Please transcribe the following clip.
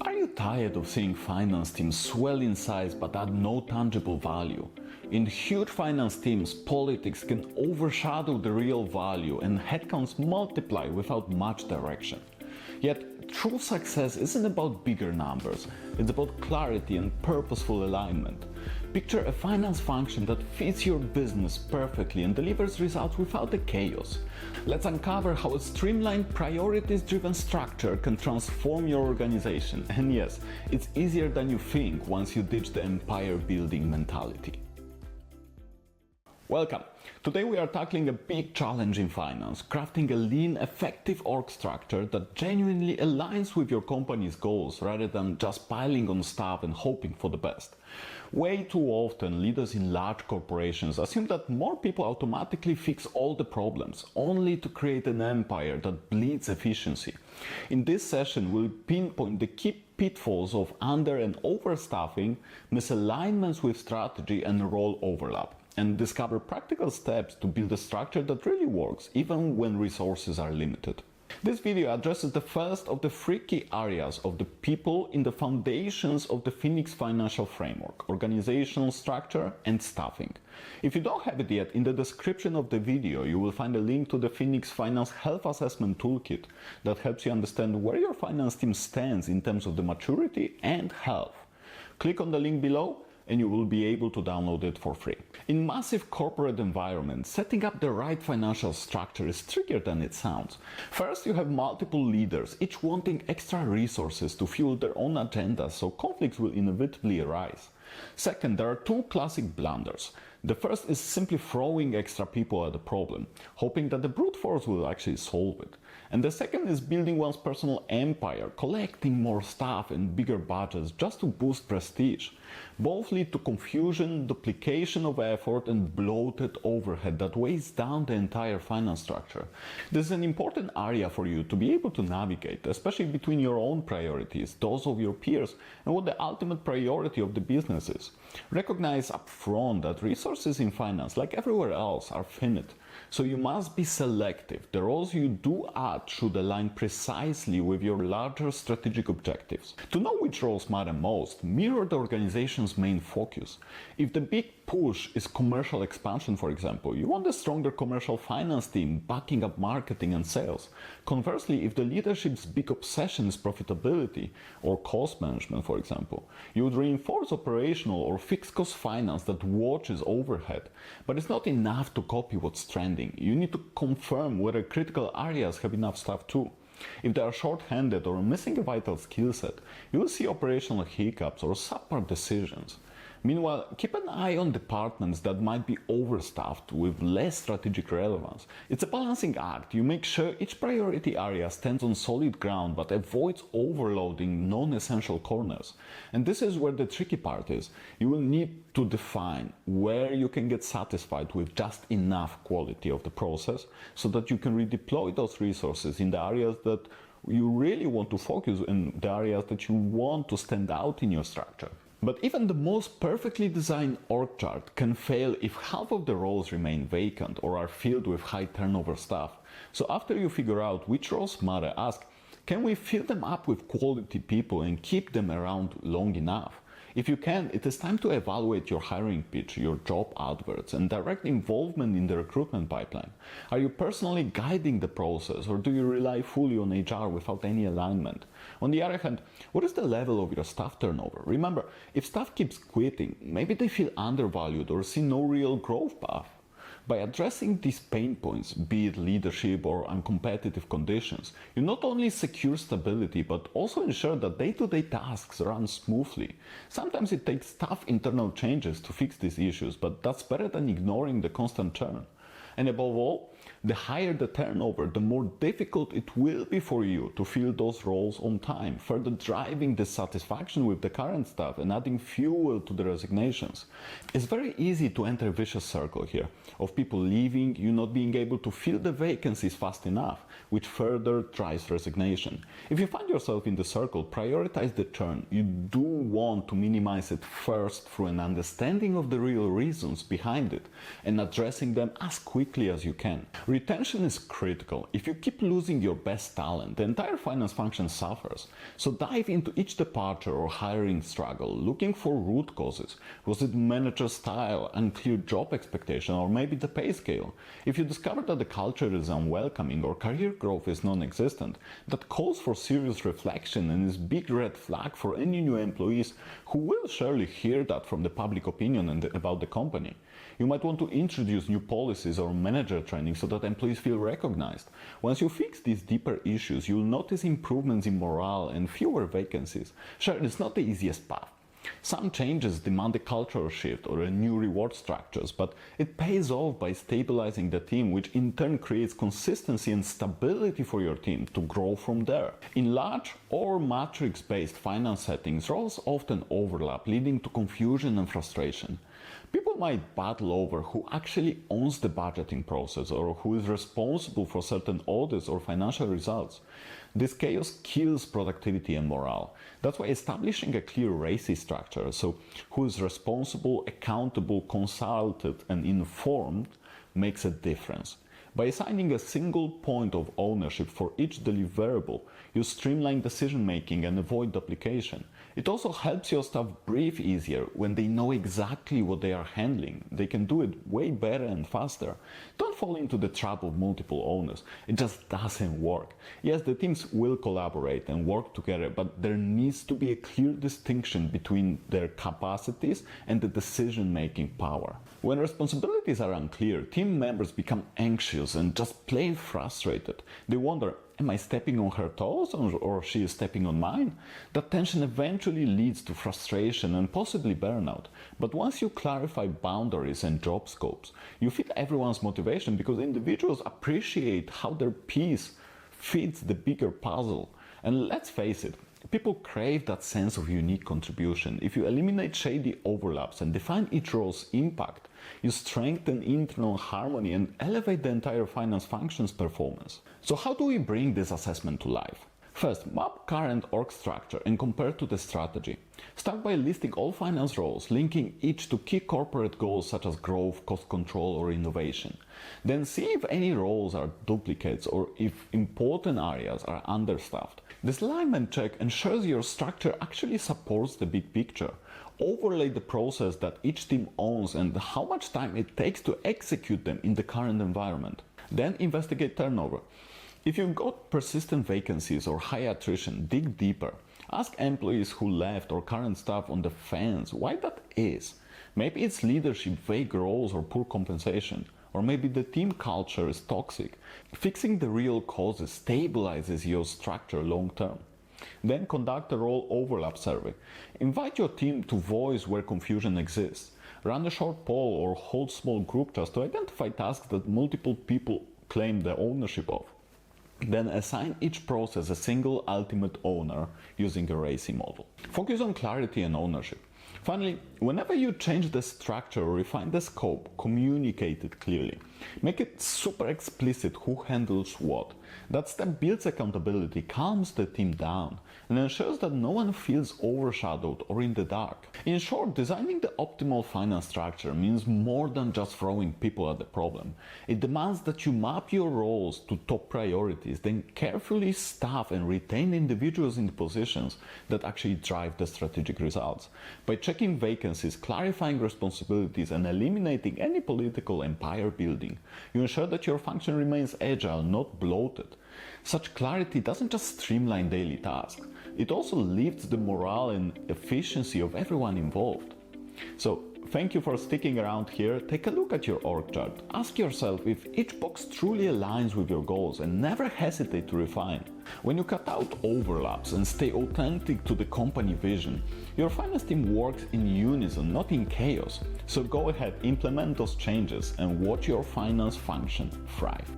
Are you tired of seeing finance teams swell in size but add no tangible value? In huge finance teams, politics can overshadow the real value and headcounts multiply without much direction. Yet, true success isn't about bigger numbers, it's about clarity and purposeful alignment. Picture a finance function that fits your business perfectly and delivers results without the chaos. Let's uncover how a streamlined, priorities-driven structure can transform your organization. And yes, it's easier than you think once you ditch the empire-building mentality. Welcome! Today we are tackling a big challenge in finance, crafting a lean, effective org structure that genuinely aligns with your company's goals rather than just piling on staff and hoping for the best. Way too often, leaders in large corporations assume that more people automatically fix all the problems, only to create an empire that bleeds efficiency. In this session, we'll pinpoint the key pitfalls of under- and overstaffing, misalignments with strategy, and role overlap, and discover practical steps to build a structure that really works, even when resources are limited. This video addresses the first of the three key areas of the people in the foundations of the Phoenix Financial Framework: organizational structure and staffing. If you don't have it yet, in the description of the video you will find a link to the Phoenix Finance Health Assessment Toolkit that helps you understand where your finance team stands in terms of the maturity and health. Click on the link below and you will be able to download it for free. In massive corporate environments, setting up the right financial structure is trickier than it sounds. First, you have multiple leaders, each wanting extra resources to fuel their own agendas, so conflicts will inevitably arise. Second, there are two classic blunders. The first is simply throwing extra people at a problem, hoping that the brute force will actually solve it. And the second is building one's personal empire, collecting more staff and bigger budgets just to boost prestige. Both lead to confusion, duplication of effort, and bloated overhead that weighs down the entire finance structure. This is an important area for you to be able to navigate, especially between your own priorities, those of your peers, and what the ultimate priority of the business is. Recognize upfront that resources in finance, like everywhere else, are finite. So you must be selective. The roles you do add should align precisely with your larger strategic objectives. To know which roles matter most, mirror the organization's main focus. If the big push is commercial expansion, for example, you want a stronger commercial finance team backing up marketing and sales. Conversely, if the leadership's big obsession is profitability or cost management, for example, you would reinforce operational or fixed cost finance that watches overhead. But it's not enough to copy what's trending. You need to confirm whether critical areas have enough staff too. If they are short-handed or missing a vital skill set, you will see operational hiccups or subpar decisions. Meanwhile, keep an eye on departments that might be overstaffed with less strategic relevance. It's a balancing act. You make sure each priority area stands on solid ground but avoids overloading non-essential corners. And this is where the tricky part is. You will need to define where you can get satisfied with just enough quality of the process so that you can redeploy those resources in the areas that you really want to focus in, the areas that you want to stand out in your structure. But even the most perfectly designed org chart can fail if half of the roles remain vacant or are filled with high turnover staff. So after you figure out which roles matter, ask, can we fill them up with quality people and keep them around long enough? If you can, it is time to evaluate your hiring pitch, your job adverts, and direct involvement in the recruitment pipeline. Are you personally guiding the process, or do you rely fully on HR without any alignment? On the other hand, what is the level of your staff turnover? Remember, if staff keeps quitting, maybe they feel undervalued or see no real growth path. By addressing these pain points, be it leadership or uncompetitive conditions, you not only secure stability but also ensure that day-to-day tasks run smoothly. Sometimes it takes tough internal changes to fix these issues, but that's better than ignoring the constant churn. And above all, the higher the turnover, the more difficult it will be for you to fill those roles on time, further driving dissatisfaction with the current staff and adding fuel to the resignations. It's very easy to enter a vicious circle here, of people leaving, you not being able to fill the vacancies fast enough, which further drives resignation. If you find yourself in the circle, prioritize the churn. You do want to minimize it first through an understanding of the real reasons behind it and addressing them as quickly as you can. Retention is critical. If you keep losing your best talent, the entire finance function suffers. So dive into each departure or hiring struggle, looking for root causes. Was it manager style, unclear job expectation, or maybe the pay scale? If you discover that the culture is unwelcoming or career growth is non-existent, that calls for serious reflection and is a big red flag for any new employees who will surely hear that from the public opinion about the company. You might want to introduce new policies or manager training so that employees feel recognized. Once you fix these deeper issues, you'll notice improvements in morale and fewer vacancies. Sure, it's not the easiest path. Some changes demand a cultural shift or a new reward structures, but it pays off by stabilizing the team, which in turn creates consistency and stability for your team to grow from there. In large or matrix-based finance settings, roles often overlap, leading to confusion and frustration. People might battle over who actually owns the budgeting process or who is responsible for certain audits or financial results. This chaos kills productivity and morale. That's why establishing a clear RACI structure, so who is responsible, accountable, consulted, and informed, makes a difference. By assigning a single point of ownership for each deliverable, you streamline decision making and avoid duplication. It also helps your staff breathe easier when they know exactly what they are handling. They can do it way better and faster. Don't fall into the trap of multiple owners. It just doesn't work. Yes, the teams will collaborate and work together, but there needs to be a clear distinction between their capacities and the decision-making power. When responsibilities are unclear, team members become anxious and just plain frustrated. They wonder, am I stepping on her toes or she is stepping on mine? That tension eventually leads to frustration and possibly burnout. But once you clarify boundaries and job scopes, you fit everyone's motivation because individuals appreciate how their piece fits the bigger puzzle. And let's face it, people crave that sense of unique contribution. If you eliminate shady overlaps and define each role's impact, you strengthen internal harmony and elevate the entire finance function's performance. So how do we bring this assessment to life? First, map current org structure and compare to the strategy. Start by listing all finance roles, linking each to key corporate goals such as growth, cost control, or innovation. Then see if any roles are duplicates or if important areas are understaffed. This alignment check ensures your structure actually supports the big picture. Overlay the process that each team owns and how much time it takes to execute them in the current environment. Then investigate turnover. If you've got persistent vacancies or high attrition, dig deeper. Ask employees who left or current staff on the fence why that is. Maybe it's leadership, vague roles, or poor compensation. Or maybe the team culture is toxic. Fixing the real causes stabilizes your structure long term. Then conduct a role overlap survey. Invite your team to voice where confusion exists. Run a short poll or hold small group chats to identify tasks that multiple people claim the ownership of. Then assign each process a single ultimate owner using a RACI model. Focus on clarity and ownership. Finally, whenever you change the structure or refine the scope, communicate it clearly. Make it super explicit who handles what. That step builds accountability, calms the team down, and ensures that no one feels overshadowed or in the dark. In short, designing the optimal finance structure means more than just throwing people at the problem. It demands that you map your roles to top priorities, then carefully staff and retain individuals in positions that actually drive the strategic results. By checking vacancies, clarifying responsibilities, and eliminating any political empire building, you ensure that your function remains agile, not bloated. Such clarity doesn't just streamline daily tasks, it also lifts the morale and efficiency of everyone involved. So, thank you for sticking around here. Take a look at your org chart. Ask yourself if each box truly aligns with your goals and never hesitate to refine. When you cut out overlaps and stay authentic to the company vision, your finance team works in unison, not in chaos. So go ahead, implement those changes and watch your finance function thrive.